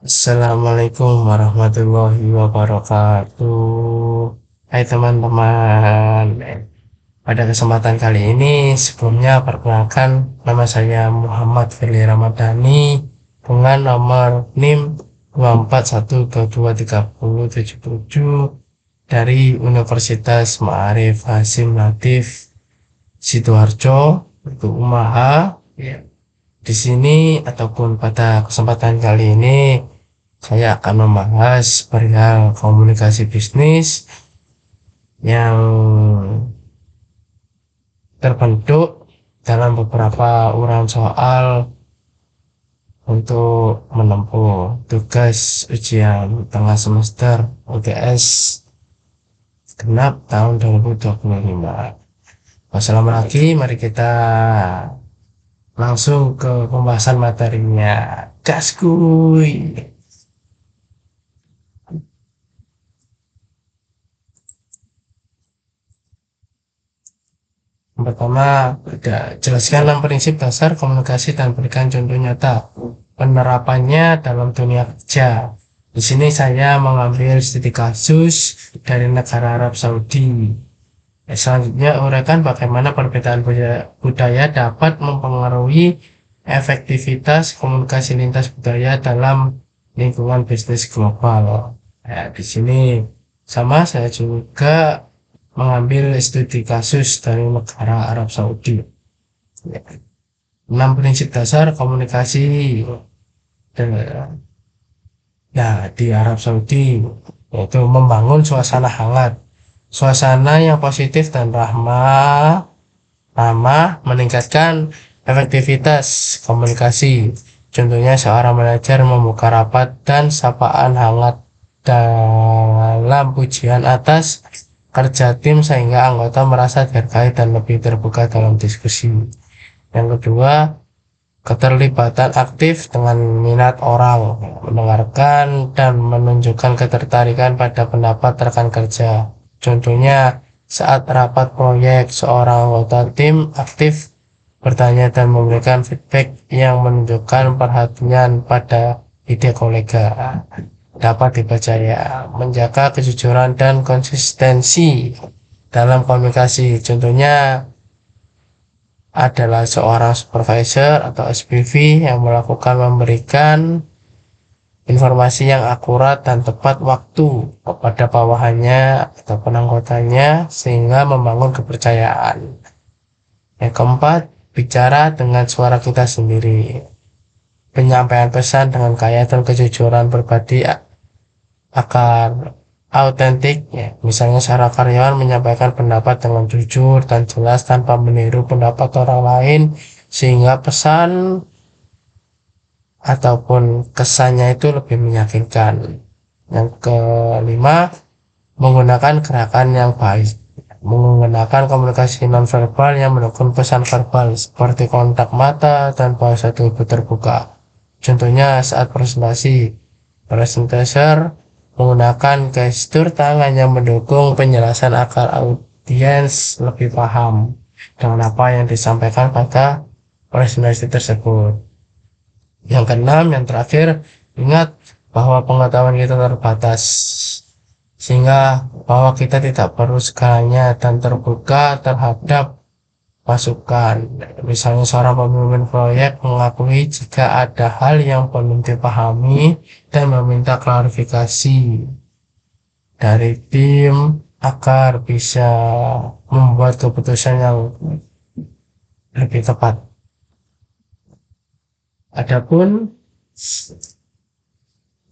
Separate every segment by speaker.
Speaker 1: Assalamualaikum warahmatullahi wabarakatuh. Hai teman-teman. Pada kesempatan kali ini sebelumnya perkenalkan, nama saya Muhammad Fili Ramadhani dengan nomor NIM 241223077 dari Universitas Ma'arif Hasyim Latif Sidoarjo, itu Umaha. Ya. Di sini ataupun pada kesempatan kali ini saya akan membahas perihal komunikasi bisnis yang terbentuk dalam beberapa uraian soal untuk menempuh tugas ujian tengah semester UTS genap tahun 2025. Wassalam lagi, mari kita langsung ke pembahasan materinya. Gas kuy. Yang pertama, jelaskan 6 prinsip dasar komunikasi dan berikan contoh nyata penerapannya dalam dunia kerja. Di sini saya mengambil studi kasus dari negara Arab Saudi. Selanjutnya, uraikan bagaimana perbedaan budaya dapat mempengaruhi efektivitas komunikasi lintas budaya dalam lingkungan bisnis global. Ya, di sini sama saya juga mengambil studi kasus dari negara Arab Saudi. Ya. 6 prinsip dasar komunikasi di Arab Saudi, yaitu membangun suasana hangat, suasana yang positif dan ramah, meningkatkan efektivitas komunikasi. Contohnya seorang manajer membuka rapat dan sapaan hangat dalam pujian atas kerja tim sehingga anggota merasa dihargai dan lebih terbuka dalam diskusi. Yang kedua, keterlibatan aktif dengan minat orang, mendengarkan dan menunjukkan ketertarikan pada pendapat rekan kerja. Contohnya, saat rapat proyek, seorang anggota tim aktif bertanya dan memberikan feedback yang menunjukkan perhatian pada ide kolega. Dapat dipercaya, menjaga kejujuran dan konsistensi dalam komunikasi. Contohnya adalah seorang supervisor atau SPV yang memberikan informasi yang akurat dan tepat waktu kepada bawahannya atau anggotanya sehingga membangun kepercayaan. Yang keempat, bicara dengan suara kita sendiri. Penyampaian pesan dengan kaya dan kejujuran berbadi akan autentik, ya. Misalnya seorang karyawan menyampaikan pendapat dengan jujur dan jelas tanpa meniru pendapat orang lain sehingga pesan ataupun kesannya itu lebih meyakinkan. Yang kelima, menggunakan gerakan yang baik, menggunakan komunikasi nonverbal yang mendukung pesan verbal seperti kontak mata dan bahasa tubuh terbuka. Contohnya saat presentator menggunakan gestur tangan yang mendukung penjelasan agar audiens lebih paham dengan apa yang disampaikan pada presentasi tersebut. Yang keenam, yang terakhir, ingat bahwa pengetahuan kita terbatas, sehingga bahwa kita tidak perlu segalanya dan terbuka terhadap masukan. Misalnya seorang pemimpin proyek mengakui jika ada hal yang belum dipahami dan meminta klarifikasi dari tim agar bisa membuat keputusan yang lebih tepat. Adapun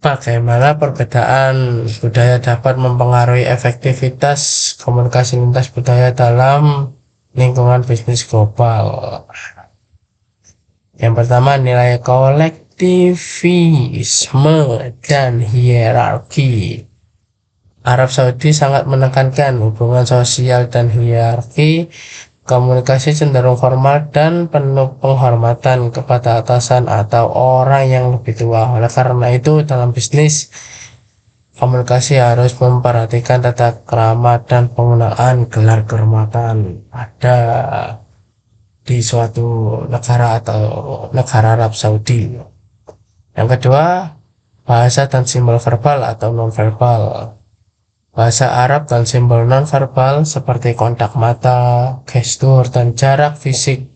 Speaker 1: bagaimana perbedaan budaya dapat mempengaruhi efektivitas komunikasi lintas budaya dalam lingkungan bisnis global. Yang pertama, nilai kolektivisme dan hierarki. Arab Saudi sangat menekankan hubungan sosial dan hierarki. Komunikasi cenderung formal dan penuh penghormatan kepada atasan atau orang yang lebih tua. Oleh karena itu, dalam bisnis, komunikasi harus memperhatikan tata krama dan penggunaan gelar kehormatan ada di suatu negara atau negara Arab Saudi. Yang kedua, bahasa dan simbol verbal atau nonverbal. Bahasa Arab dan simbol nonverbal seperti kontak mata, gestur, dan jarak fisik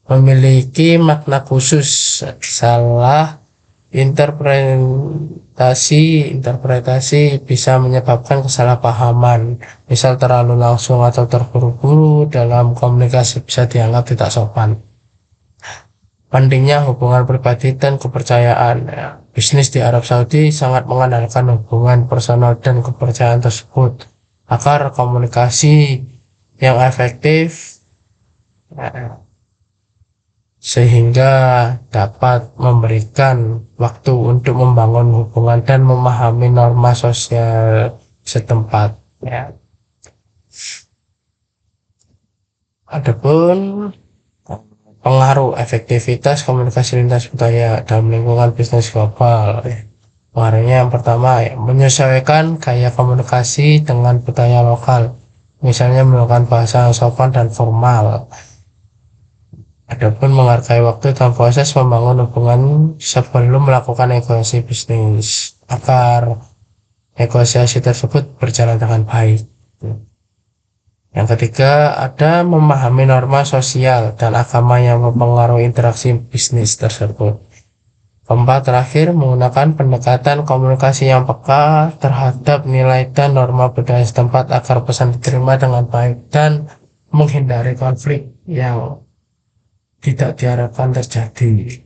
Speaker 1: memiliki makna khusus. Salah interpretasi bisa menyebabkan kesalahpahaman. Misal terlalu langsung atau terburu-buru dalam komunikasi bisa dianggap tidak sopan. Pentingnya hubungan pribadi dan kepercayaan. Ya, bisnis di Arab Saudi sangat mengandalkan hubungan personal dan kepercayaan tersebut agar komunikasi yang efektif, ya, sehingga dapat memberikan waktu untuk membangun hubungan dan memahami norma sosial setempat. Ya. Adapun pengaruh efektivitas komunikasi lintas budaya dalam lingkungan bisnis global. Pengaruhnya yang pertama, menyesuaikan gaya komunikasi dengan budaya lokal, misalnya menggunakan bahasa yang sopan dan formal. Adapun menghargai waktu dan proses membangun hubungan sebelum melakukan negosiasi bisnis agar negosiasi tersebut berjalan dengan baik. Yang ketiga, ada memahami norma sosial dan agama yang mempengaruhi interaksi bisnis tersebut. Keempat, terakhir, menggunakan pendekatan komunikasi yang peka terhadap nilai dan norma budaya setempat agar pesan diterima dengan baik dan menghindari konflik yang tidak diharapkan terjadi.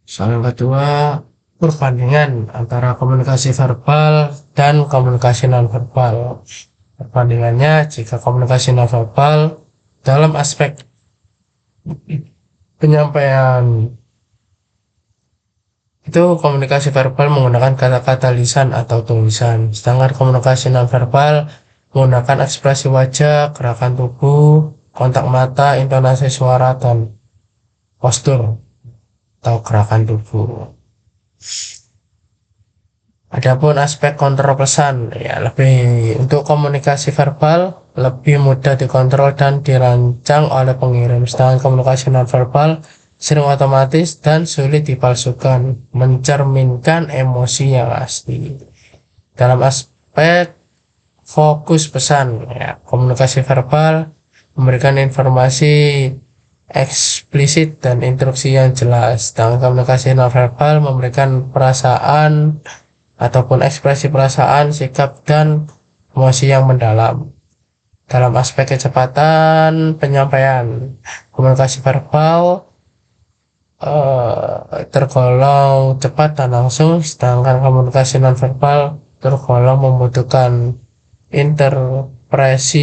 Speaker 1: Soal yang kedua, perbandingan antara komunikasi verbal dan komunikasi nonverbal. Perbandingannya, jika komunikasi nonverbal dalam aspek penyampaian itu komunikasi verbal menggunakan kata-kata lisan atau tulisan, sedangkan komunikasi nonverbal menggunakan ekspresi wajah, gerakan tubuh, kontak mata, intonasi suara, dan postur atau gerakan tubuh. Adapun aspek kontrol pesan, ya lebih untuk komunikasi verbal lebih mudah dikontrol dan dirancang oleh pengirim, sedangkan komunikasi nonverbal sering otomatis dan sulit dipalsukan, mencerminkan emosi yang asli. Dalam aspek fokus pesan, ya, komunikasi verbal memberikan informasi eksplisit dan instruksi yang jelas, sedangkan komunikasi nonverbal memberikan perasaan ataupun ekspresi perasaan, sikap, dan emosi yang mendalam. Dalam aspek kecepatan penyampaian, komunikasi verbal tergolong cepat dan langsung, sedangkan komunikasi nonverbal tergolong membutuhkan interpretasi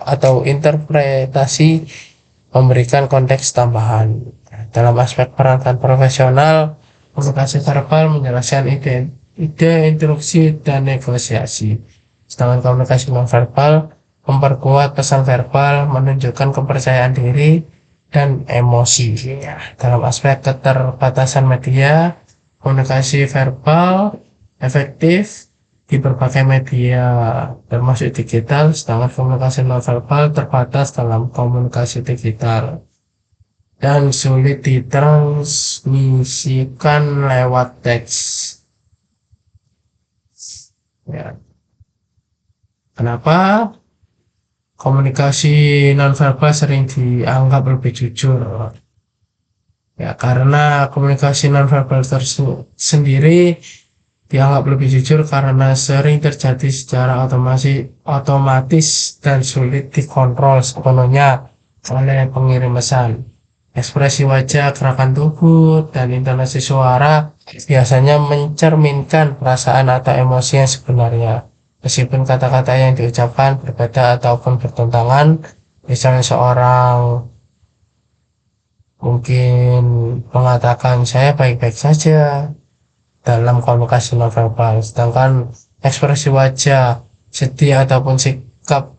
Speaker 1: atau interpretasi memberikan konteks tambahan. Dalam aspek perangkat profesional, komunikasi verbal menjelaskan ide, instruksi, dan negosiasi, sedangkan komunikasi nonverbal memperkuat pesan verbal, menunjukkan kepercayaan diri dan emosi. Ya. Dalam aspek keterbatasan media, komunikasi verbal efektif di berbagai media termasuk digital, sedangkan komunikasi nonverbal terbatas dalam komunikasi digital dan sulit ditransmisikan lewat teks. Ya. Kenapa komunikasi nonverbal sering dianggap lebih jujur? Ya, karena komunikasi nonverbal sendiri dianggap lebih jujur karena sering terjadi secara otomatis dan sulit dikontrol sepenuhnya oleh pengirim pesan. Ekspresi wajah, gerakan tubuh, dan intonasi suara biasanya mencerminkan perasaan atau emosi yang sebenarnya. Meskipun kata-kata yang diucapkan berbeda ataupun bertentangan, misalnya seorang mungkin mengatakan saya baik-baik saja dalam komunikasi nonverbal, sedangkan ekspresi wajah, sedih ataupun sikap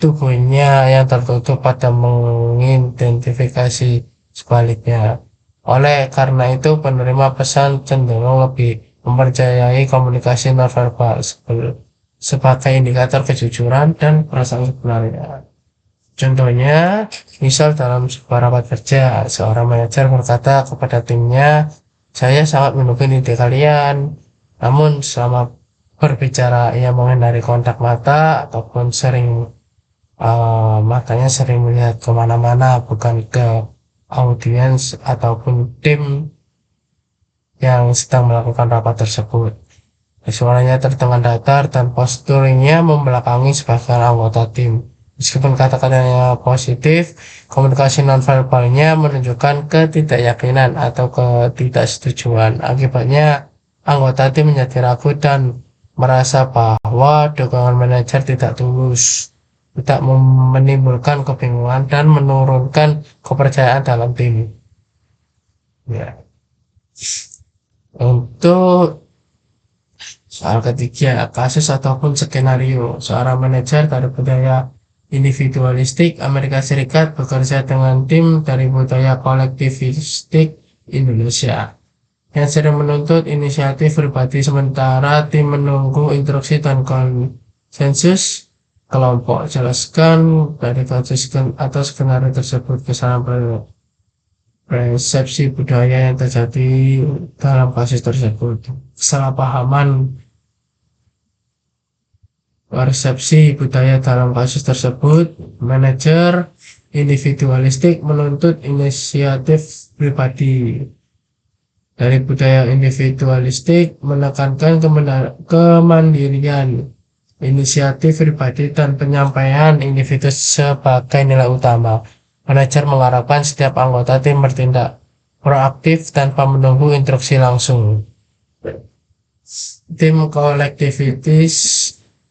Speaker 1: tubuhnya yang tertutup pada mengidentifikasi sebaliknya. Oleh karena itu, penerima pesan cenderung lebih mempercayai komunikasi nonverbal sebagai indikator kejujuran dan perasaan sebenarnya. Contohnya, misal dalam sebuah rapat kerja, seorang manajer berkata kepada timnya, saya sangat mendukung ide kalian. Namun selama berbicara ia menghindari kontak mata ataupun matanya sering melihat kemana-mana, bukan ke audiens ataupun tim yang sedang melakukan rapat tersebut. Suaranya terdengar datar dan posturnya membelakangi sebagian anggota tim. Meskipun kata-katanya positif, komunikasi nonverbalnya menunjukkan ketidakyakinan atau ketidaksetujuan. Akibatnya, anggota tim menjadi ragu dan merasa bahwa dukungan manajer tidak tulus, tidak menimbulkan kebingungan dan menurunkan kepercayaan dalam tim. Ya. Untuk soal ketiga, kasus ataupun skenario. Seorang manajer dari budaya individualistik Amerika Serikat bekerja dengan tim dari budaya kolektivistik Indonesia yang sering menuntut inisiatif pribadi, sementara tim menunggu instruksi dan konsensus kelompok. Jelaskan dari kasus atau skenario tersebut, kesalahan persepsi budaya yang terjadi dalam kasus tersebut. Kesalahpahaman persepsi budaya dalam kasus tersebut, manajer individualistik menuntut inisiatif pribadi. Dari budaya individualistik menekankan kemandirian, inisiatif pribadi dan penyampaian individu sebagai nilai utama. Manajer mengharapkan setiap anggota tim bertindak proaktif tanpa menunggu instruksi langsung. Tim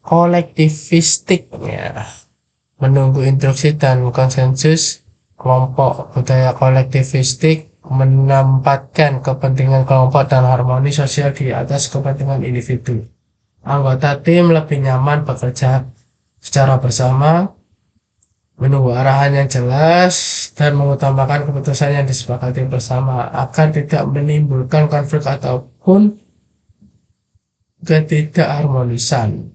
Speaker 1: kolektivistik ya, menunggu instruksi dan konsensus kelompok. Budaya kolektivistik menempatkan kepentingan kelompok dan harmoni sosial di atas kepentingan individu. Anggota tim lebih nyaman bekerja secara bersama, menunggu arahan yang jelas, dan mengutamakan keputusan yang disepakati bersama agar tidak menimbulkan konflik ataupun ketidakharmonisan.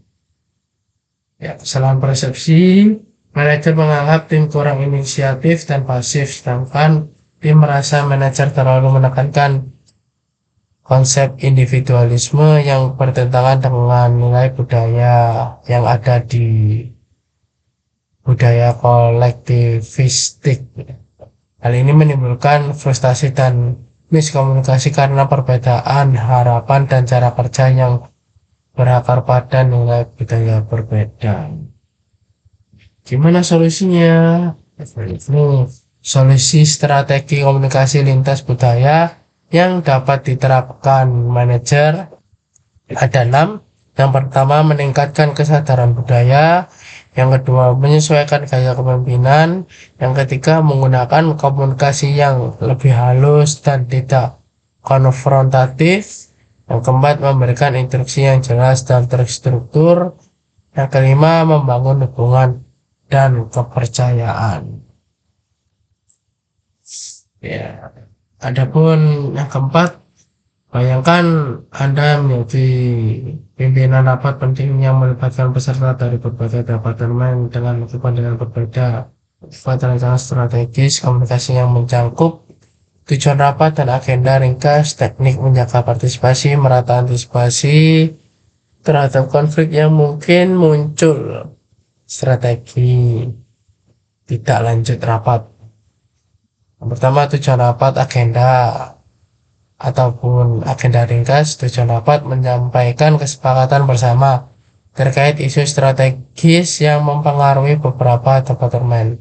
Speaker 1: Ya, kesalahan persepsi, manajer menganggap tim kurang inisiatif dan pasif, sedangkan tim merasa manajer terlalu menekankan konsep individualisme yang bertentangan dengan nilai budaya yang ada di budaya kolektivistik. Hal ini menimbulkan frustasi dan miskomunikasi karena perbedaan harapan dan cara kerja yang berakar pada nilai budaya berbeda. Gimana solusinya? Ini solusi strategi komunikasi lintas budaya yang dapat diterapkan manajer ada 6. Yang pertama, meningkatkan kesadaran budaya. Yang kedua, menyesuaikan gaya kepemimpinan. Yang ketiga, menggunakan komunikasi yang lebih halus dan tidak konfrontatif. Yang keempat, memberikan instruksi yang jelas dan terstruktur. Yang kelima, membangun hubungan dan kepercayaan. Ya, adapun yang keempat, bayangkan Anda menjadi pimpinan rapat penting yang melibatkan peserta dari berbagai departemen dengan kepentingan berbeda. Buat rancangan strategis komunikasi yang mencakup tujuan rapat dan agenda ringkas, teknik menjaga partisipasi, merata antisipasi terhadap konflik yang mungkin muncul, strategi tidak lanjut rapat. Yang pertama, tujuan rapat, agenda ataupun agenda ringkas. Tujuan rapat menyampaikan kesepakatan bersama terkait isu strategis yang mempengaruhi beberapa departemen.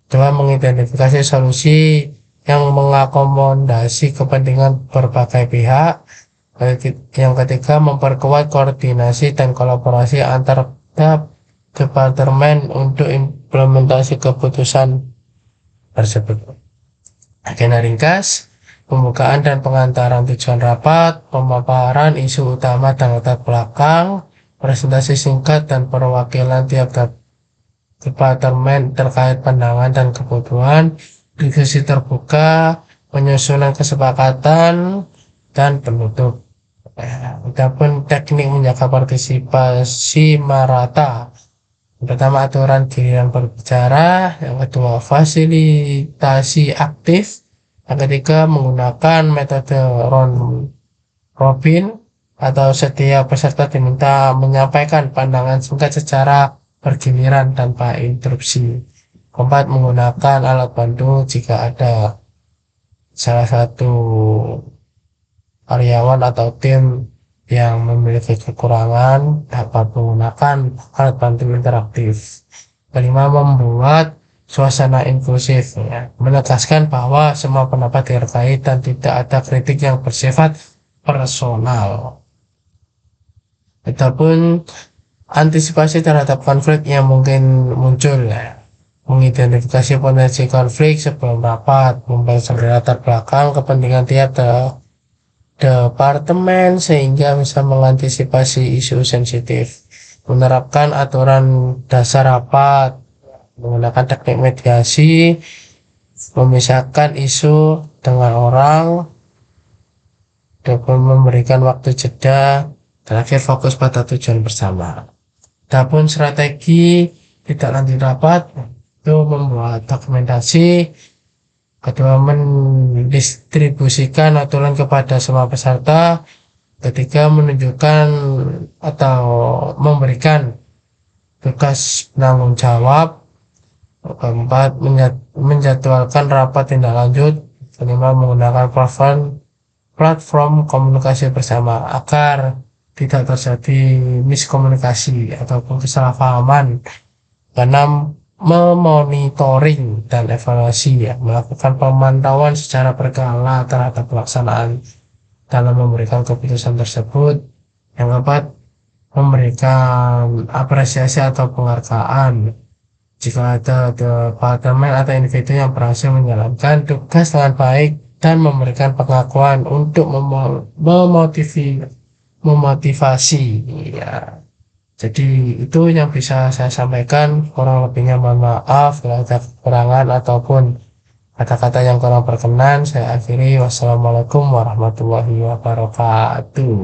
Speaker 1: Kedua, mengidentifikasi solusi yang mengakomodasi kepentingan berbagai pihak. Yang ketiga, memperkuat koordinasi dan kolaborasi antar departemen untuk implementasi keputusan tersebut. Agenda ringkas, pembukaan dan pengantaran tujuan rapat, pemaparan isu utama dan latar belakang, presentasi singkat dan perwakilan tiap departemen terkait pandangan dan kebutuhan, diskusi terbuka, penyusunan kesepakatan, dan penutup. Adapun teknik menjaga partisipasi merata, Yang pertama, aturan giliran berbicara. Yang kedua, fasilitasi aktif. Yang ketiga, menggunakan metode round robin atau setiap peserta diminta menyampaikan pandangan singkat secara bergiliran tanpa interupsi. Keempat, menggunakan alat bantu jika ada salah satu karyawan atau tim yang memiliki kekurangan dapat menggunakan alat bantu interaktif. Kelima, membuat suasana inklusif, ya, menegaskan bahwa semua pendapat dihargai dan tidak ada kritik yang bersifat personal. Adapun antisipasi terhadap konflik yang mungkin muncul, ya, mengidentifikasi potensi konflik sebelum rapat, mempelajari latar belakang kepentingan tiap departemen sehingga bisa mengantisipasi isu sensitif, menerapkan aturan dasar rapat, menggunakan teknik mediasi, memisahkan isu dengan orang, dapat memberikan waktu jeda, terakhir fokus pada tujuan bersama. Adapun strategi tidak lanjut rapat itu membuat dokumentasi, kedua mendistribusikan aturan kepada semua peserta, ketiga menunjukkan atau memberikan tugas penanggung jawab, keempat menjadwalkan rapat tindak lanjut, kelima menggunakan platform komunikasi bersama agar tidak terjadi miskomunikasi ataupun kesalahpahaman. Keenam, memonitoring dan evaluasi, ya, melakukan pemantauan secara berkala terhadap pelaksanaan dalam memberikan keputusan tersebut. Yang keempat, memberikan apresiasi atau penghargaan jika ada departemen atau individu yang berhasil menjalankan tugas dengan baik dan memberikan pengakuan untuk memotivasi, ya. Jadi itu yang bisa saya sampaikan, kurang lebihnya mohon maaf kalau ada kekurangan ataupun kata-kata yang kurang berkenan. Saya akhiri, wassalamualaikum warahmatullahi wabarakatuh.